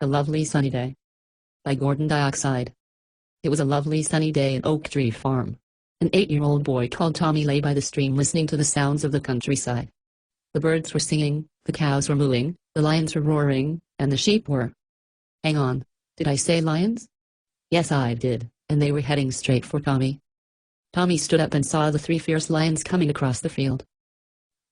A Lovely Sunny Day by Gordon Dioxide. It was a lovely sunny day at Oak Tree Farm. An 8-year-old boy called Tommy lay by the stream listening to the sounds of the countryside. The birds were singing, the cows were mooing, the lions were roaring, and the sheep were. Hang on, did I say lions? Yes, I did, and they were heading straight for Tommy. Tommy stood up and saw the 3 fierce lions coming across the field.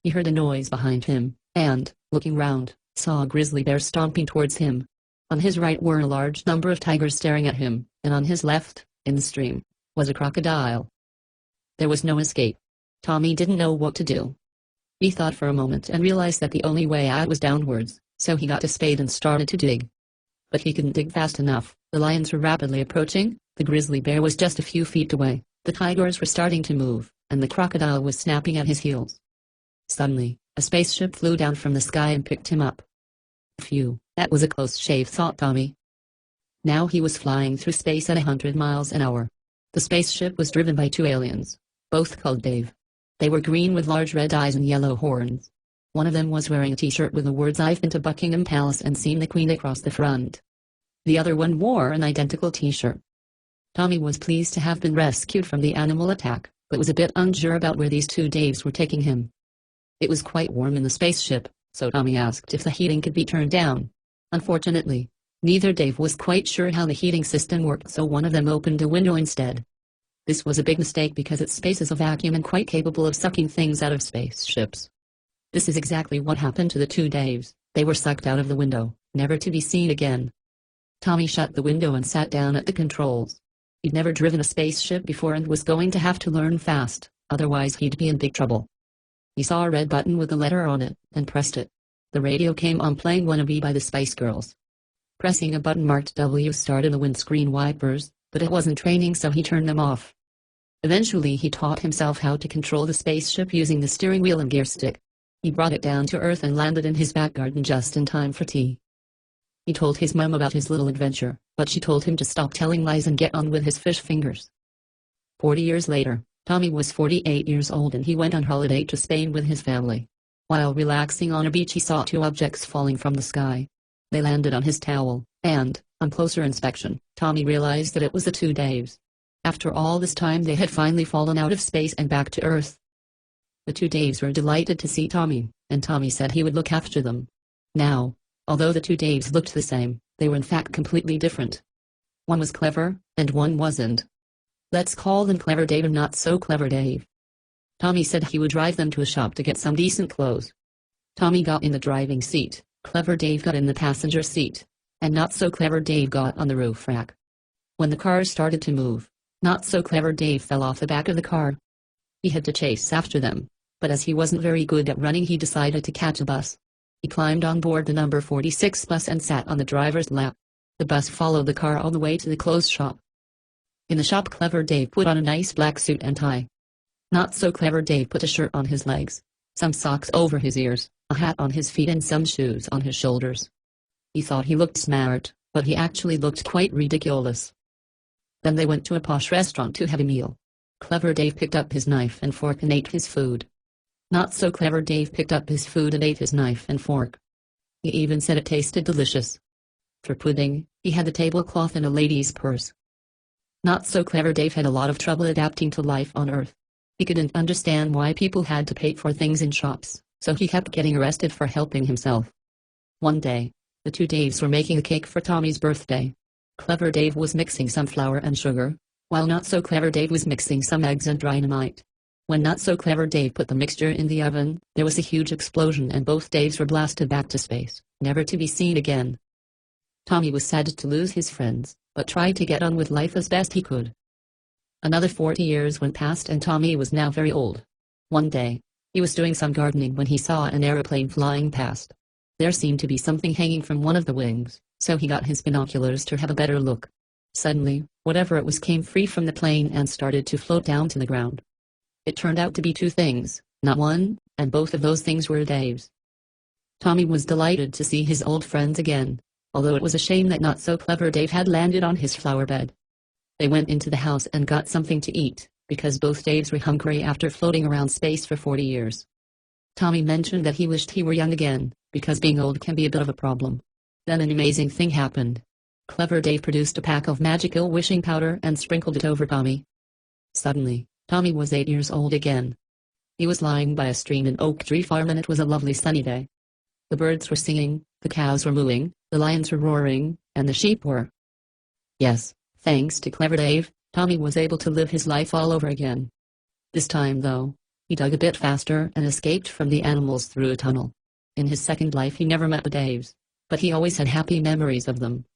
He heard a noise behind him, and, looking round, saw a grizzly bear stomping towards him. On his right were a large number of tigers staring at him, and on his left, in the stream, was a crocodile. There was no escape. Tommy didn't know what to do. He thought for a moment and realized that the only way out was downwards, so he got a spade and started to dig. But he couldn't dig fast enough. The lions were rapidly approaching, the grizzly bear was just a few feet away, the tigers were starting to move, and the crocodile was snapping at his heels. Suddenly, a spaceship flew down from the sky and picked him up. Phew, that was a close shave, thought Tommy. Now he was flying through space at 100 miles an hour. The spaceship was driven by 2 aliens, both called Dave. They were green with large red eyes and yellow horns. One of them was wearing a t-shirt with the words "I've been to Buckingham Palace and seen the Queen" across the front. The other one wore an identical t-shirt. Tommy was pleased to have been rescued from the animal attack, but was a bit unsure about where these 2 Daves were taking him. It was quite warm in the spaceship, so Tommy asked if the heating could be turned down. Unfortunately, neither Dave was quite sure how the heating system worked, so one of them opened a window instead. This was a big mistake because its space is a vacuum and quite capable of sucking things out of spaceships. This is exactly what happened to the 2 Daves. They were sucked out of the window, never to be seen again. Tommy shut the window and sat down at the controls. He'd never driven a spaceship before and was going to have to learn fast, otherwise he'd be in big trouble. He saw a red button with a letter on it, and pressed it. The radio came on playing "Wannabe" by the Spice Girls. Pressing a button marked W started the windscreen wipers, but it wasn't training, so he turned them off. Eventually he taught himself how to control the spaceship using the steering wheel and gear stick. He brought it down to Earth and landed in his back garden just in time for tea. He told his mom about his little adventure, but she told him to stop telling lies and get on with his fish fingers. 40 years later, Tommy was 48 years old and he went on holiday to Spain with his family. While relaxing on a beach, he saw 2 objects falling from the sky. They landed on his towel, and, on closer inspection, Tommy realized that it was the 2 Daves. After all this time they had finally fallen out of space and back to Earth. The 2 Daves were delighted to see Tommy, and Tommy said he would look after them. Now, although the 2 Daves looked the same, they were in fact completely different. One was clever, and one wasn't. Let's call them Clever Dave and Not So Clever Dave. Tommy said he would drive them to a shop to get some decent clothes. Tommy got in the driving seat, Clever Dave got in the passenger seat, and Not So Clever Dave got on the roof rack. When the car started to move, Not So Clever Dave fell off the back of the car. He had to chase after them, but as he wasn't very good at running, he decided to catch a bus. He climbed on board the number 46 bus and sat on the driver's lap. The bus followed the car all the way to the clothes shop. In the shop, Clever Dave put on a nice black suit and tie. Not So Clever Dave put a shirt on his legs, some socks over his ears, a hat on his feet and some shoes on his shoulders. He thought he looked smart, but he actually looked quite ridiculous. Then they went to a posh restaurant to have a meal. Clever Dave picked up his knife and fork and ate his food. Not So Clever Dave picked up his food and ate his knife and fork. He even said it tasted delicious. For pudding, he had the tablecloth and a lady's purse. Not So Clever Dave had a lot of trouble adapting to life on Earth. He couldn't understand why people had to pay for things in shops, so he kept getting arrested for helping himself. One day, the 2 Daves were making a cake for Tommy's birthday. Clever Dave was mixing some flour and sugar, while Not So Clever Dave was mixing some eggs and dynamite. When Not So Clever Dave put the mixture in the oven, there was a huge explosion and both Daves were blasted back to space, never to be seen again. Tommy was sad to lose his friends, but tried to get on with life as best he could. Another 40 years went past and Tommy was now very old. One day, he was doing some gardening when he saw an aeroplane flying past. There seemed to be something hanging from one of the wings, so he got his binoculars to have a better look. Suddenly, whatever it was came free from the plane and started to float down to the ground. It turned out to be 2 things, not one, and both of those things were Dave's. Tommy was delighted to see his old friends again, although it was a shame that Not So Clever Dave had landed on his flower bed. They went into the house and got something to eat, because both Daves were hungry after floating around space for 40 years. Tommy mentioned that he wished he were young again, because being old can be a bit of a problem. Then an amazing thing happened. Clever Dave produced a pack of magical wishing powder and sprinkled it over Tommy. Suddenly, Tommy was 8 years old again. He was lying by a stream in Oak Tree Farm and it was a lovely sunny day. The birds were singing, the cows were mooing, the lions were roaring, and the sheep were. Yes, thanks to Clever Dave, Tommy was able to live his life all over again. This time, though, he dug a bit faster and escaped from the animals through a tunnel. In his second life he never met the Daves, but he always had happy memories of them.